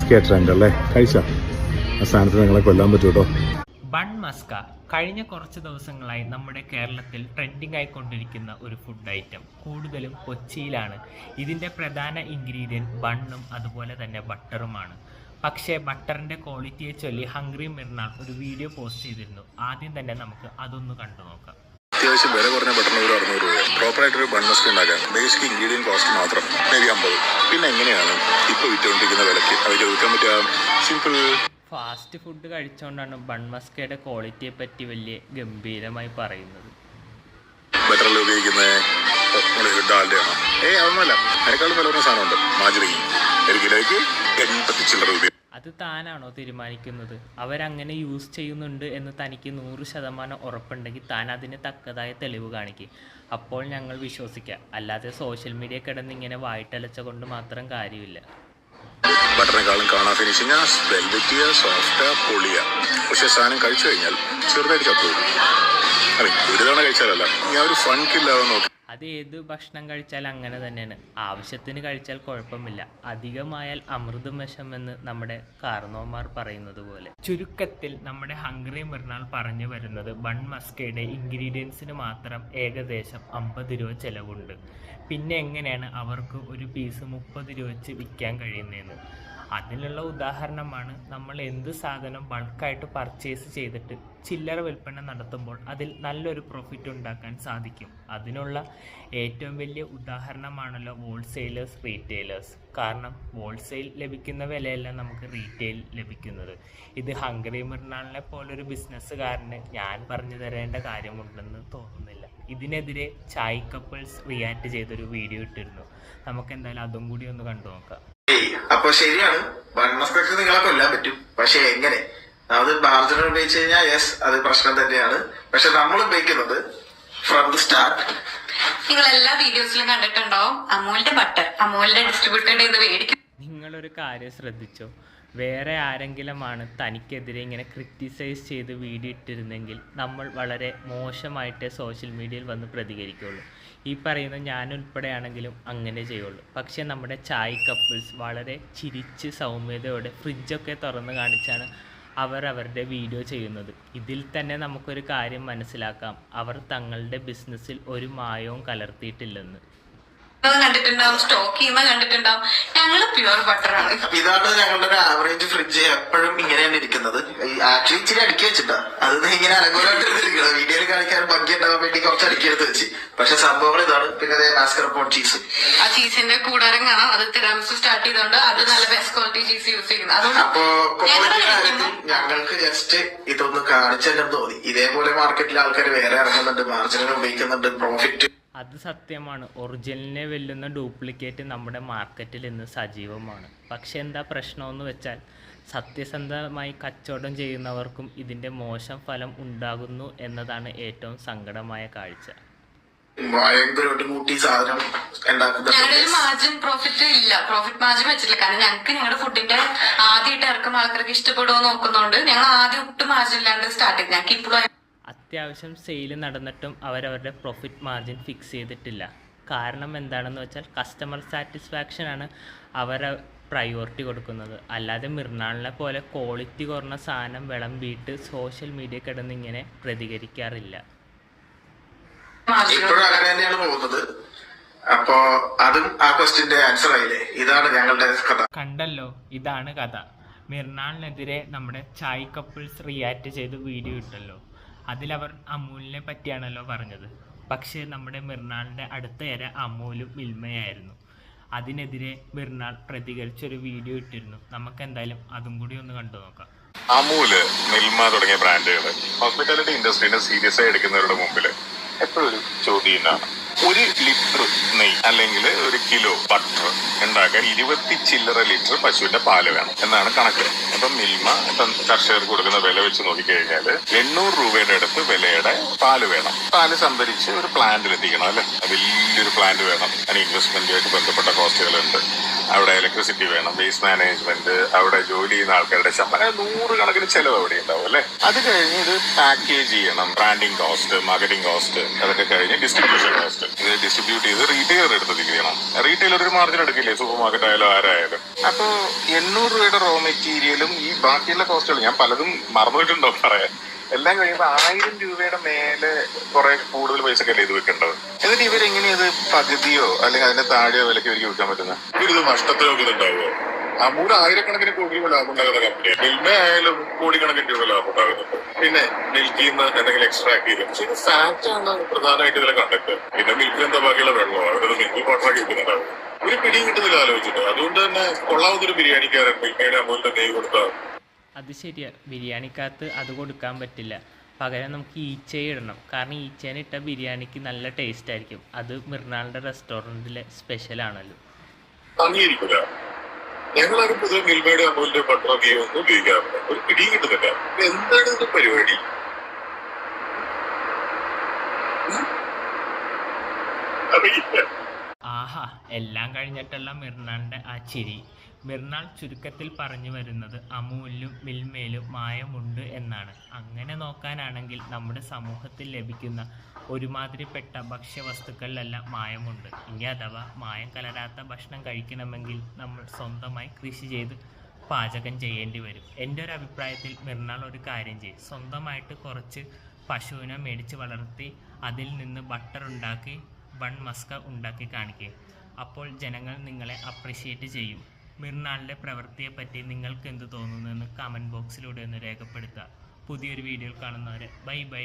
Trend അല്ലേ കഴിച്ച ആ സ്ഥാനത്ത് നിങ്ങളെ കൊല്ലാൻ പറ്റൂട്ടോ. ബൺ മസ്ക കഴിഞ്ഞ കുറച്ച് ദിവസങ്ങളായി നമ്മുടെ കേരളത്തിൽ ട്രെൻഡിങ് ആയിക്കൊണ്ടിരിക്കുന്ന ഒരു ഫുഡ് ഐറ്റം. കൂടുതലും കൊച്ചിയിലാണ്. ഇതിൻ്റെ പ്രധാന ഇൻഗ്രീഡിയൻറ്റ് ബണ്ണും അതുപോലെ തന്നെ ബട്ടറുമാണ്. പക്ഷേ ബട്ടറിൻ്റെ ക്വാളിറ്റിയെ ചൊല്ലി ഹംഗ്രി മിർനാൾ ഒരു വീഡിയോ പോസ്റ്റ് ചെയ്തിരുന്നു. ആദ്യം തന്നെ നമുക്ക് അതൊന്ന് കണ്ടു നോക്കാം. അത്യാവശ്യം വില കുറഞ്ഞ ബട്ടറിന് ഒരു 600 രൂപ. പ്രോപ്പറായിട്ടൊരു ബൺ മസ്ക് ഉണ്ടാക്കാൻ ബേസിക് ഇൻഗ്രീഡിയൻറ്റ് കോസ്റ്റ് മാത്രം മേബി 50. പിന്നെ എങ്ങനെയാണ് ഇപ്പോൾ വിറ്റുകൊണ്ടിരിക്കുന്ന വിലയ്ക്ക് അവർക്ക് വിൽക്കാൻ പറ്റുക? സിമ്പിൾ. ഫാസ്റ്റ് ഫുഡ് കഴിച്ചുകൊണ്ടാണ് ബൺ മസ്കയുടെ ക്വാളിറ്റിയെ പറ്റി വലിയ ഗംഭീരമായി പറയുന്നത്. ബട്ടറിൽ ഉപയോഗിക്കുന്നത് ഡാൽഡയാണോ? അതൊന്നുമല്ല. അതിനേക്കാളും വില കുറഞ്ഞ സാധനമുണ്ട്, മാജറിയും. ഒരു കിലോയ്ക്ക് 80 ചില്ലറ രൂപ. അത് താനാണോ തീരുമാനിക്കുന്നത്? അവരങ്ങനെ യൂസ് ചെയ്യുന്നുണ്ട് എന്ന് തനിക്ക് 100% ഉറപ്പുണ്ടെങ്കിൽ താൻ അതിന് തക്കതായ തെളിവ് കാണിക്കുക. അപ്പോൾ ഞങ്ങൾ വിശ്വസിക്കാം. അല്ലാതെ സോഷ്യൽ മീഡിയ കിടന്നിങ്ങനെ വായിട്ടലച്ച കൊണ്ട് മാത്രം കാര്യമില്ല. ബട്ടറിനെക്കാളും കാണാൻ ഫിനിഷിങ്, വെൽവെറ്റിയ, സോഫ്റ്റ്, പൊളിയ. പക്ഷെ സാധനം കഴിച്ചു കഴിഞ്ഞാൽ ചെറുതായിട്ട് ചത്തു. ഒരു തവണ കഴിച്ചാലല്ല, ഞാൻ ഒരു ഫൺ കില്ലാതെ നോക്കി. അത് ഏത് ഭക്ഷണം കഴിച്ചാൽ അങ്ങനെ തന്നെയാണ്. ആവശ്യത്തിന് കഴിച്ചാൽ കുഴപ്പമില്ല, അധികമായാൽ അമൃതം വിഷമെന്ന് നമ്മുടെ കാർന്നോമാർ പറയുന്നത് പോലെ. ചുരുക്കത്തിൽ നമ്മുടെ ഹംഗ്രി മിർനാൾ പറഞ്ഞു വരുന്നത് ബൺ മസ്കയുടെ ഇൻഗ്രീഡിയൻസിന് മാത്രം ഏകദേശം 50 രൂപ ചിലവുണ്ട്. പിന്നെ എങ്ങനെയാണ് അവർക്ക് ഒരു പീസ് 30 രൂപ വെച്ച് വിൽക്കാൻ കഴിയുന്നതെന്ന്. അതിനുള്ള ഉദാഹരണമാണ് നമ്മൾ എന്ത് സാധനം ബൾക്കായിട്ട് പർച്ചേസ് ചെയ്തിട്ട് ചില്ലറ വിൽപ്പന നടത്തുമ്പോൾ അതിൽ നല്ലൊരു പ്രോഫിറ്റ് ഉണ്ടാക്കാൻ സാധിക്കും. അതിനുള്ള ഏറ്റവും വലിയ ഉദാഹരണമാണല്ലോ ഹോൾസെയിലേഴ്സ്, റീറ്റെയിലേഴ്സ്. കാരണം ഹോൾസെയിൽ ലഭിക്കുന്ന വിലയല്ല നമുക്ക് റീറ്റെയിൽ ലഭിക്കുന്നത്. ഇത് ഹംഗ്രി മിർനാളിനെ പോലൊരു ബിസിനസ്സുകാരന് ഞാൻ പറഞ്ഞു തരേണ്ട കാര്യമുണ്ടെന്ന് തോന്നുന്നില്ല. ഇതിനെതിരെ ചായ് കപ്പിൾസ് റിയാക്ട് ചെയ്തൊരു വീഡിയോ ഇട്ടിരുന്നു. നമുക്ക് എന്തായാലും അതും കൂടി ഒന്ന് കണ്ടു നോക്കാം. അപ്പൊ ശരിയാണ്, ബൺ മസ്ക് നിങ്ങളെ കൊല്ലാൻ പറ്റും. പക്ഷെ എങ്ങനെ? അത് മാർജിനൽ ഉപയോഗിച്ച് കഴിഞ്ഞാൽ യെസ്, അത് പ്രശ്നം തന്നെയാണ്. പക്ഷെ നമ്മൾ ഉപയോഗിക്കുന്നത് ഫ്രം ദി സ്റ്റാർട്ട്. നിങ്ങൾ എല്ലാ വീഡിയോസിലും കണ്ടിട്ടുണ്ടാവും അമൂലിന്റെ ബട്ടർ, അമൂലിന്റെ ഡിസ്ട്രിബ്യൂട്ടറുടെ ഇത് മേടിക്കും. നിങ്ങളൊരു കാര്യം ശ്രദ്ധിച്ചോ? വേറെ ആരെങ്കിലുമാണ് തനിക്കെതിരെ ഇങ്ങനെ ക്രിറ്റിസൈസ് ചെയ്ത് വീഡിയോ ഇട്ടിരുന്നെങ്കിൽ നമ്മൾ വളരെ മോശമായിട്ടേ സോഷ്യൽ മീഡിയയിൽ വന്ന് പ്രതികരിക്കുകയുള്ളൂ. ഈ പറയുന്ന ഞാനുൾപ്പെടെയാണെങ്കിലും അങ്ങനെ ചെയ്യുള്ളൂ. പക്ഷേ നമ്മുടെ ചായ് കപ്പിൾസ് വളരെ ചിരിച്ച് സൗമ്യതയോടെ ഫ്രിഡ്ജൊക്കെ തുറന്ന് കാണിച്ചാണ് അവരുടെ വീഡിയോ ചെയ്യുന്നത്. ഇതിൽ തന്നെ നമുക്കൊരു കാര്യം മനസ്സിലാക്കാം, അവർ തങ്ങളുടെ ബിസിനസ്സിൽ ഒരു മായവും കലർത്തിയിട്ടില്ലെന്ന്. കണ്ടിട്ടുണ്ടാവും, സ്റ്റോക്ക് ചെയ്യുന്ന കണ്ടിട്ടുണ്ടാവും. ഞങ്ങള് പ്യുവർ ബട്ടറാണ്. ഇതാണ് ഞങ്ങളുടെ ഒരു ആവറേജ് ഫ്രിഡ്ജ്. എപ്പോഴും ഇങ്ങനെയാണ് ഇരിക്കുന്നത്. ആക്ച്വലി ഇച്ചിരി അടുക്കി വെച്ചിട്ടാ, അത് ഇങ്ങനെ അലങ്കോലമായിട്ടിരിക്കുന്നത്. വീഡിയോയിൽ കാണിക്കാൻ ഭംഗി ഉണ്ടാവാൻ വേണ്ടി കുറച്ച് അടുക്കിയെടുത്ത് വെച്ച്. പക്ഷെ സംഭവങ്ങൾ ഇതാണ്. പിന്നെ മാസ്കർപോൺ ചീസ്, ആ ചീസിന്റെ കൂടാരം കാണാം. അത് തിരാമിസു സ്റ്റാർട്ട് ചെയ്തോണ്ട് അത് നല്ല ബെസ്റ്റ് ക്വാളിറ്റി ചീസ് യൂസ് ചെയ്യുന്നത്. അപ്പോ ഞങ്ങൾക്ക് ജസ്റ്റ് ഇതൊന്ന് കാണിച്ചെല്ലാം തോന്നി. ഇതേപോലെ മാർക്കറ്റിൽ ആൾക്കാർ വേറെ ഇറങ്ങുന്നുണ്ട്, മാർജിനൽ ഉപയോഗിക്കുന്നുണ്ട്, പ്രോഫിറ്റ്. അത് സത്യമാണ്. ഒറിജിനലിനെ വെല്ലുന്ന ഡ്യൂപ്ലിക്കേറ്റ് നമ്മുടെ മാർക്കറ്റിൽ ഇന്ന് സജീവമാണ്. പക്ഷെ എന്താ പ്രശ്നമെന്ന് വെച്ചാൽ സത്യസന്ധമായി കച്ചവടം ചെയ്യുന്നവർക്കും ഇതിൻ്റെ മോശം ഫലം ഉണ്ടാകുന്നു എന്നതാണ് ഏറ്റവും സങ്കടമായ കാഴ്ച. ഭയങ്കരമായിട്ട് കൂട്ടി സാധനം ഞങ്ങളൊരു മാർജിൻ പ്രോഫിറ്റ് ഇല്ല, പ്രോഫിറ്റ് മാർജിൻ വെച്ചിട്ടില്ല. കാരണം ഞങ്ങൾക്ക് ഞങ്ങളുടെ ഫുഡിന്റെ ആദ്യമായിട്ട് ഇറക്കും ആൾക്കാർക്ക് ഇഷ്ടപ്പെടുമോ നോക്കുന്നതുകൊണ്ട് ഞങ്ങൾ ആദ്യം ഒട്ടും മാർജിൻ ഇല്ലാണ്ട് സ്റ്റാർട്ട് ചെയ്ത്. ഞങ്ങൾക്ക് ഇപ്പോഴും അത്യാവശ്യം സെയിൽ നടന്നിട്ടും അവരവരുടെ പ്രോഫിറ്റ് മാർജിൻ ഫിക്സ് ചെയ്തിട്ടില്ല. കാരണം എന്താണെന്ന് വെച്ചാൽ കസ്റ്റമർ സാറ്റിസ്ഫാക്ഷനാണ് അവർ പ്രയോറിറ്റി കൊടുക്കുന്നത്. അല്ലാതെ മിർനാളിനെ പോലെ ക്വാളിറ്റി കുറഞ്ഞ സാധനം വിളമ്പിയിട്ട് സോഷ്യൽ മീഡിയ കിടന്നിങ്ങനെ പ്രതികരിക്കാറില്ല. ഇപ്പോഴും അങ്ങനെ തന്നെയാണ് പോകുന്നത്. അപ്പോ അതും ആ ക്വസ്റ്റ്യന്റെ ആൻസർ ആയില്ലേ? ഇതാണ് ഞങ്ങളുടെ കഥ. കണ്ടല്ലോ, ഇതാണ് കഥ. മിർനാളിനെതിരെ നമ്മുടെ ചായ് കപ്പിൾസ് റിയാക്ട് ചെയ്ത് വീഡിയോ ഇട്ടല്ലോ. അതിലവർ അമൂലിനെ പറ്റിയാണല്ലോ പറഞ്ഞത്. പക്ഷേ നമ്മുടെ മിർനാളിൻ്റെ അടുത്ത ഇര അമൂലും മിൽമയായിരുന്നു. അതിനെതിരെ മിർനാൾ പ്രതികരിച്ചൊരു വീഡിയോ ഇട്ടിരുന്നു. നമുക്ക് എന്തായാലും അതും കൂടി ഒന്ന് കണ്ടു നോക്കാം. അമൂല്, മിൽമ തുടങ്ങിയ ബ്രാൻഡുകൾ ഹോസ്പിറ്റാലിറ്റി ഇൻഡസ്ട്രീനെ സീരിയസ് ആയി എടുക്കുന്നവരുടെ മുമ്പിൽ എപ്പോഴും ഒരു ചോദ്യമാണ്, 1 ലിറ്റർ നെയ്യ് അല്ലെങ്കിൽ 1 കിലോ ബട്ടർ ഉണ്ടാക്കാൻ 20 ചില്ലറ ലിറ്റർ പശുവിന്റെ പാല് വേണം എന്നാണ് കണക്ക്. അപ്പം മിൽമ ഇപ്പം കർഷകർക്ക് കൊടുക്കുന്ന വില വെച്ച് നോക്കിക്കഴിഞ്ഞാൽ 800 രൂപയുടെ അടുത്ത് വിലയുടെ പാല് വേണം. പാല് സംഭരിച്ച് ഒരു പ്ലാന്റിൽ എത്തിക്കണം അല്ലെ, വലിയൊരു പ്ലാന്റ് വേണം. അതിന് ഇൻവെസ്റ്റ്മെന്റുമായിട്ട് ബന്ധപ്പെട്ട കോസ്റ്റുകളുണ്ട്. അവിടെ ഇലക്ട്രിസിറ്റി വേണം, വേസ്റ്റ് മാനേജ്മെന്റ്, അവിടെ ജോലി ചെയ്യുന്ന ആൾക്കാരുടെ ശമ്പളം, 100 കണക്കിന് ചെലവ് അവിടെ ഉണ്ടാവും അല്ലെ. അത് കഴിഞ്ഞ് ഇത് പാക്കേജ് ചെയ്യണം, ബ്രാൻഡിങ് കോസ്റ്റ്, മാർക്കറ്റിംഗ് കോസ്റ്റ്, അതൊക്കെ കഴിഞ്ഞ് ഡിസ്ട്രിബ്യൂഷൻ കോസ്റ്റ്. ഇത് ഡിസ്ട്രിബ്യൂട്ട് ചെയ്ത് റീറ്റെയിലർ എടുത്ത് തിരിക്കണം. റീറ്റെയിലർ ഒരു മാർജിൻ എടുക്കില്ലേ, സൂപ്പർ മാർക്കറ്റ് ആയാലും ആരായാലും. അപ്പൊ 800 രൂപയുടെ റോ മെറ്റീരിയലും ഈ ബാക്കിയുള്ള കോസ്റ്റുകൾ ഞാൻ പലതും മറന്നിട്ടുണ്ടോ പറയാൻ, എല്ലാം കഴിയുമ്പോൾ 1000 രൂപയുടെ മേലെ കുറെ കൂടുതൽ പൈസക്കല്ലേ ഇത് വെക്കേണ്ടത്. എന്നിട്ട് ഇവരെങ്ങനെ ഇത് പകുതിയോ അല്ലെങ്കിൽ അതിന്റെ താഴെയോ വിലയ്ക്ക് ഇവർക്ക് വിൽക്കാൻ പറ്റുന്ന? ഇവരിത് നഷ്ടത്തിൽ നോക്കുന്നുണ്ടാവുമോ? അമൂൽ 1000 കോടി രൂപ ലാഭം ഉണ്ടാകുന്ന കമ്പനിയാണ്. മിൽമ ആയാലും കോടിക്കണക്കിന് രൂപ ലാഭം ഉണ്ടാകുന്നുണ്ട്. പിന്നെ മിൽക്കിൽ നിന്ന് എന്തെങ്കിലും എക്സ്ട്രാക്ട് ചെയ്ത്, പക്ഷെ ഇത് ഫാറ്റ് ആണ് പ്രധാനമായിട്ട് ഇതിലെ കണ്ടക്ട്. പിന്നെ മിൽക്കിൽ എന്താ ബാക്കിയുള്ള വെള്ളമോ അവരത് മിൽക്ക് വാട്ടറാക്കി വെക്കുന്നുണ്ടാവും. ഒരു പിടിയും കിട്ടുന്നില്ല ആലോചിച്ചിട്ട്. അതുകൊണ്ട് തന്നെ കൊള്ളാവുന്നൊരു ബിരിയാണിക്കാരൻ മിൽമയുടെ അമൂലിന്റെ നെയ്യ് കൊടുത്താൽ അത് ശരിയാ, ബിരിയാണിക്കകത്ത് അത് കൊടുക്കാൻ പറ്റില്ല. പകരം നമുക്ക് ഈച്ചയെ ഇടണം. കാരണം ഈച്ചേനെ ഇട്ട ബിരിയാണിക്ക് നല്ല ടേസ്റ്റ് ആയിരിക്കും. അത് മിർനാളിൻ്റെ റെസ്റ്റോറൻറ്റിലെ സ്പെഷ്യലാണല്ലോ. അംഗീകരിക്കില്ല. ഞങ്ങളാരും പൊതുവെ മിൽമയുടെ അമൂലിന്റെ ബട്ടറോ നെയ്യോ ഒന്നും ഉപയോഗിക്കാറില്ല. ഒരു പിടിയും കിട്ടുന്നില്ല. എന്താണ് ഇത് പരിപാടി? അറിയില്ല. ആഹാ, എല്ലാം കഴിഞ്ഞിട്ടുള്ള മിർനാളിൻ്റെ ആ ചിരി. മിർനാൾ ചുരുക്കത്തിൽ പറഞ്ഞു വരുന്നത് അമൂലിലും മിൽമയിലും മായമുണ്ട് എന്നാണ്. അങ്ങനെ നോക്കാനാണെങ്കിൽ നമ്മുടെ സമൂഹത്തിൽ ലഭിക്കുന്ന ഒരുമാതിരിപ്പെട്ട ഭക്ഷ്യവസ്തുക്കളിലെല്ലാം മായമുണ്ട്. ഇനി അഥവാ മായം കലരാത്ത ഭക്ഷണം കഴിക്കണമെങ്കിൽ നമ്മൾ സ്വന്തമായി കൃഷി ചെയ്ത് പാചകം ചെയ്യേണ്ടി വരും. എൻ്റെ ഒരു അഭിപ്രായത്തിൽ മിർനാൾ ഒരു കാര്യം ചെയ്യും, സ്വന്തമായിട്ട് കുറച്ച് പശുവിനെ മേടിച്ച് വളർത്തി അതിൽ നിന്ന് ബട്ടർ ഉണ്ടാക്കി ബൺ മസ്ക ഉണ്ടാക്കി കാണിക്കുക. അപ്പോൾ ജനങ്ങൾ നിങ്ങളെ അപ്രിഷ്യേറ്റ് ചെയ്യും. മിർനാളിൻ്റെ പ്രവൃത്തിയെപ്പറ്റി നിങ്ങൾക്ക് എന്ത് തോന്നുന്നു എന്ന് കമൻറ്റ് ബോക്സിലൂടെ ഒന്ന് രേഖപ്പെടുത്തുക. പുതിയൊരു വീഡിയോയിൽ കാണുന്നവരെ ബൈ ബൈ.